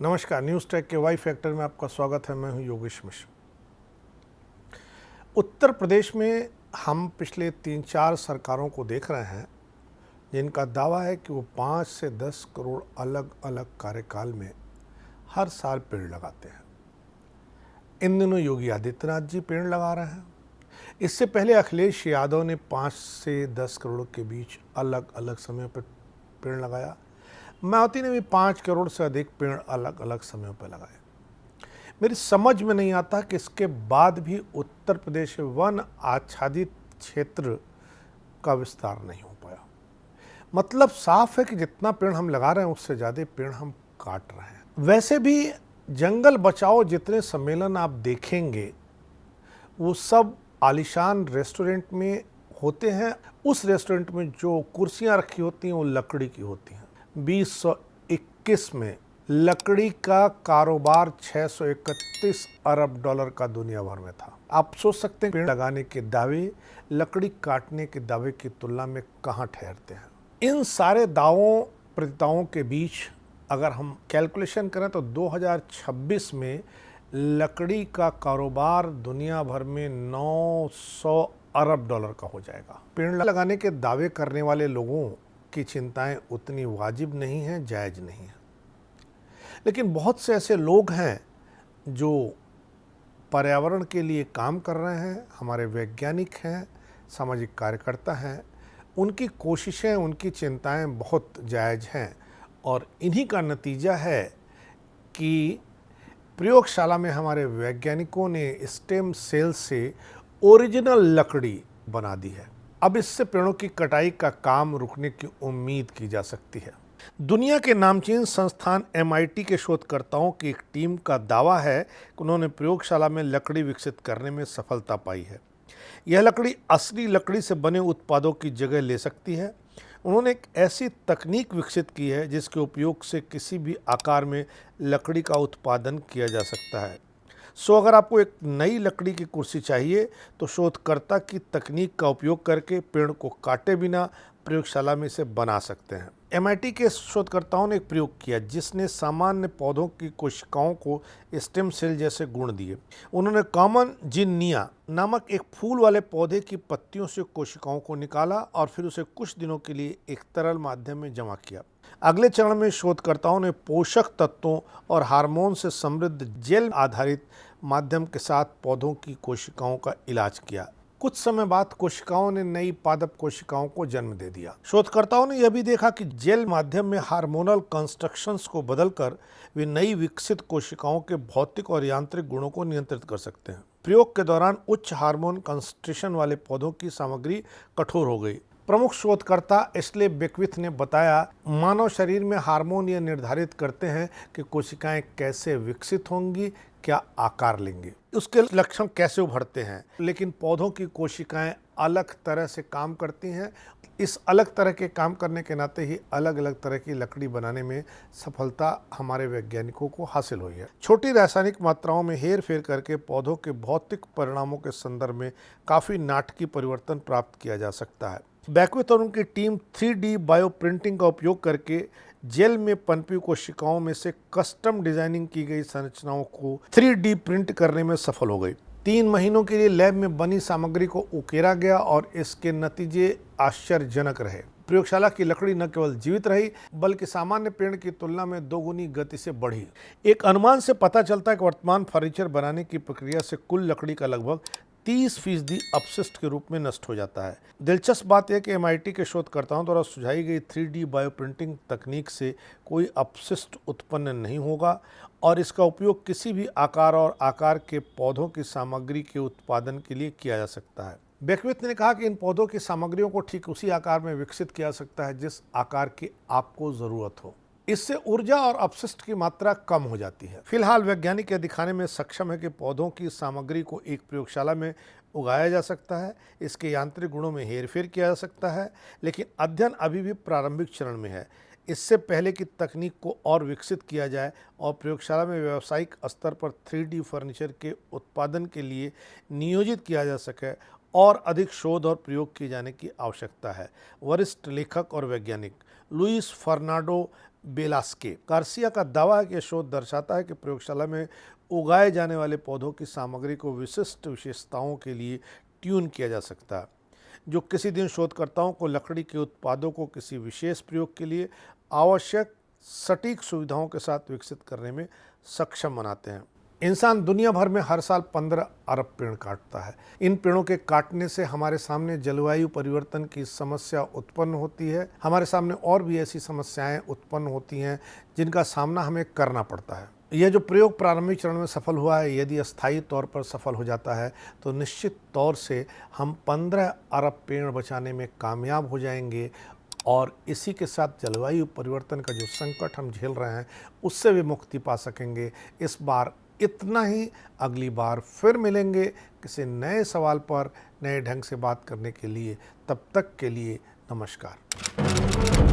नमस्कार, news take के Y factor में आपका स्वागत है। मैं हूं योगेश मिश्र। उत्तर प्रदेश में हम पिछले 3-4 सरकारों को देख रहे हैं जिनका दावा है कि वो 5 से 10 करोड़ अलग अलग कार्यकाल में हर साल पेड़ लगाते हैं। इन दिनों योगी आदित्यनाथ जी पेड़ लगा रहे हैं। इससे पहले अखिलेश यादव ने 5 से 10 करोड़ के बीच अलग अलग समय पर पेड़ लगाया। मायावती ने भी 5 करोड़ से अधिक पेड़ अलग अलग समयों पर लगाए। मेरी समझ में नहीं आता कि इसके बाद भी उत्तर प्रदेश वन आच्छादित क्षेत्र का विस्तार नहीं हो पाया। मतलब साफ है कि जितना पेड़ हम लगा रहे हैं उससे ज़्यादा पेड़ हम काट रहे हैं। वैसे भी जंगल बचाओ जितने सम्मेलन आप देखेंगे वो सब आलीशान रेस्टोरेंट में होते हैं। उस रेस्टोरेंट में जो कुर्सियां रखी होती हैं वो लकड़ी की होती हैं। 2021 में लकड़ी का कारोबार 631 अरब डॉलर का दुनिया भर में था। आप सोच सकते हैं पेड़ लगाने के दावे लकड़ी काटने के दावे की तुलना में कहाँ ठहरते हैं। इन सारे दावों प्रतिदावों के बीच अगर हम कैलकुलेशन करें तो 2026 में लकड़ी का कारोबार दुनिया भर में 900 अरब डॉलर का हो जाएगा। पेड़ लगाने के दावे करने वाले लोगों की चिंताएं उतनी वाजिब नहीं हैं, जायज़ नहीं है। लेकिन बहुत से ऐसे लोग हैं जो पर्यावरण के लिए काम कर रहे हैं, हमारे वैज्ञानिक हैं, सामाजिक कार्यकर्ता हैं। उनकी कोशिशें, उनकी चिंताएं बहुत जायज़ हैं और इन्हीं का नतीजा है कि प्रयोगशाला में हमारे वैज्ञानिकों ने स्टेम सेल से ओरिजिनल लकड़ी बना दी है। अब इससे पेड़ों की कटाई का काम रुकने की उम्मीद की जा सकती है। दुनिया के नामचीन संस्थान MIT के शोधकर्ताओं की एक टीम का दावा है कि उन्होंने प्रयोगशाला में लकड़ी विकसित करने में सफलता पाई है। यह लकड़ी असली लकड़ी से बने उत्पादों की जगह ले सकती है। उन्होंने एक ऐसी तकनीक विकसित की है जिसके उपयोग से किसी भी आकार में लकड़ी का उत्पादन किया जा सकता है। अगर आपको एक नई लकड़ी की कुर्सी चाहिए तो शोधकर्ता की तकनीक का उपयोग करके पेड़ को काटे बिना प्रयोगशाला में इसे बना सकते हैं। MIT के शोधकर्ताओं ने एक प्रयोग किया जिसने सामान्य पौधों की कोशिकाओं को स्टेम सेल जैसे गुण दिए। उन्होंने कॉमन जिनिया नामक एक फूल वाले पौधे की पत्तियों से कोशिकाओं को निकाला और फिर उसे कुछ दिनों के लिए एक तरल माध्यम में जमा किया। अगले चरण में शोधकर्ताओं ने पोषक तत्वों और हार्मोन से समृद्ध जेल आधारित माध्यम के साथ पौधों की कोशिकाओं का इलाज किया। कुछ समय बाद कोशिकाओं ने नई पादप कोशिकाओं को जन्म दे दिया। शोधकर्ताओं ने यह भी देखा कि जेल माध्यम में हार्मोनल कंस्ट्रक्शंस को बदलकर वे नई विकसित कोशिकाओं के भौतिक और यांत्रिक गुणों को नियंत्रित कर सकते हैं। प्रयोग के दौरान उच्च हार्मोन कंसंट्रेशन वाले पौधों की सामग्री कठोर हो गई। प्रमुख शोधकर्ता एशले बेकविथ ने बताया, मानव शरीर में हार्मोन यह निर्धारित करते हैं कि कोशिकाएं कैसे विकसित होंगी, क्या आकार लेंगे, उसके लक्षण कैसे उभरते हैं। लेकिन पौधों की कोशिकाएं अलग तरह से काम करती हैं। इस अलग तरह के काम करने के नाते ही अलग अलग तरह की लकड़ी बनाने में सफलता हमारे वैज्ञानिकों को हासिल हुई है। छोटी रासायनिक मात्राओं में हेर फेर करके पौधों के भौतिक परिणामों के संदर्भ में काफ़ी नाटकीय परिवर्तन प्राप्त किया जा सकता है। बेकविथ और उनकी टीम 3D बायोप्रिंटिंग का उपयोग करके जेल में पनपी कोशिकाओं में से कस्टम डिजाइनिंग की गई संरचनाओं को 3D प्रिंट करने में सफल हो गई। 3 महीनों के लिए लैब में बनी सामग्री को उकेरा गया और इसके नतीजे आश्चर्यजनक रहे। प्रयोगशाला की लकड़ी न केवल जीवित रही बल्कि सामान्य पेड़ की तुलना में 2 गुनी गति से बढ़ी। एक अनुमान से पता चलता है कि वर्तमान फर्नीचर बनाने की प्रक्रिया से कुल लकड़ी का लगभग 30% अपशिष्ट के रूप में नष्ट हो जाता है। दिलचस्प बात यह कि MIT के शोधकर्ताओं द्वारा सुझाई गई 3D बायोप्रिंटिंग तकनीक से कोई अपशिष्ट उत्पन्न नहीं होगा और इसका उपयोग किसी भी आकार और आकार के पौधों की सामग्री के उत्पादन के लिए किया जा सकता है। बेकविथ ने कहा कि इन पौधों की सामग्रियों को ठीक उसी आकार में विकसित किया जा सकता है जिस आकार की आपको जरूरत हो। इससे ऊर्जा और अपशिष्ट की मात्रा कम हो जाती है। फिलहाल वैज्ञानिक यह दिखाने में सक्षम है कि पौधों की सामग्री को एक प्रयोगशाला में उगाया जा सकता है, इसके यांत्रिक गुणों में हेरफेर किया जा सकता है, लेकिन अध्ययन अभी भी प्रारंभिक चरण में है। इससे पहले कि तकनीक को और विकसित किया जाए और प्रयोगशाला में व्यावसायिक स्तर पर 3D फर्नीचर के उत्पादन के लिए नियोजित किया जा सके और अधिक शोध और प्रयोग किए जाने की आवश्यकता है। वरिष्ठ लेखक और वैज्ञानिक लुइस फर्नांडो बेलास्के गार्सिया का दावा है कि यह शोध दर्शाता है कि प्रयोगशाला में उगाए जाने वाले पौधों की सामग्री को विशिष्ट विशेषताओं के लिए ट्यून किया जा सकता है, जो किसी दिन शोधकर्ताओं को लकड़ी के उत्पादों को किसी विशेष प्रयोग के लिए आवश्यक सटीक सुविधाओं के साथ विकसित करने में सक्षम बनाते हैं। इंसान दुनिया भर में हर साल 15 अरब पेड़ काटता है। इन पेड़ों के काटने से हमारे सामने जलवायु परिवर्तन की समस्या उत्पन्न होती है। हमारे सामने और भी ऐसी समस्याएं उत्पन्न होती हैं जिनका सामना हमें करना पड़ता है। यह जो प्रयोग प्रारंभिक चरण में सफल हुआ है, यदि अस्थायी तौर पर सफल हो जाता है तो निश्चित तौर से हम 15 अरब पेड़ बचाने में कामयाब हो जाएंगे और इसी के साथ जलवायु परिवर्तन का जो संकट हम झेल रहे हैं उससे भी मुक्ति पा सकेंगे। इस बार इतना ही, अगली बार फिर मिलेंगे किसी नए सवाल पर नए ढंग से बात करने के लिए। तब तक के लिए नमस्कार।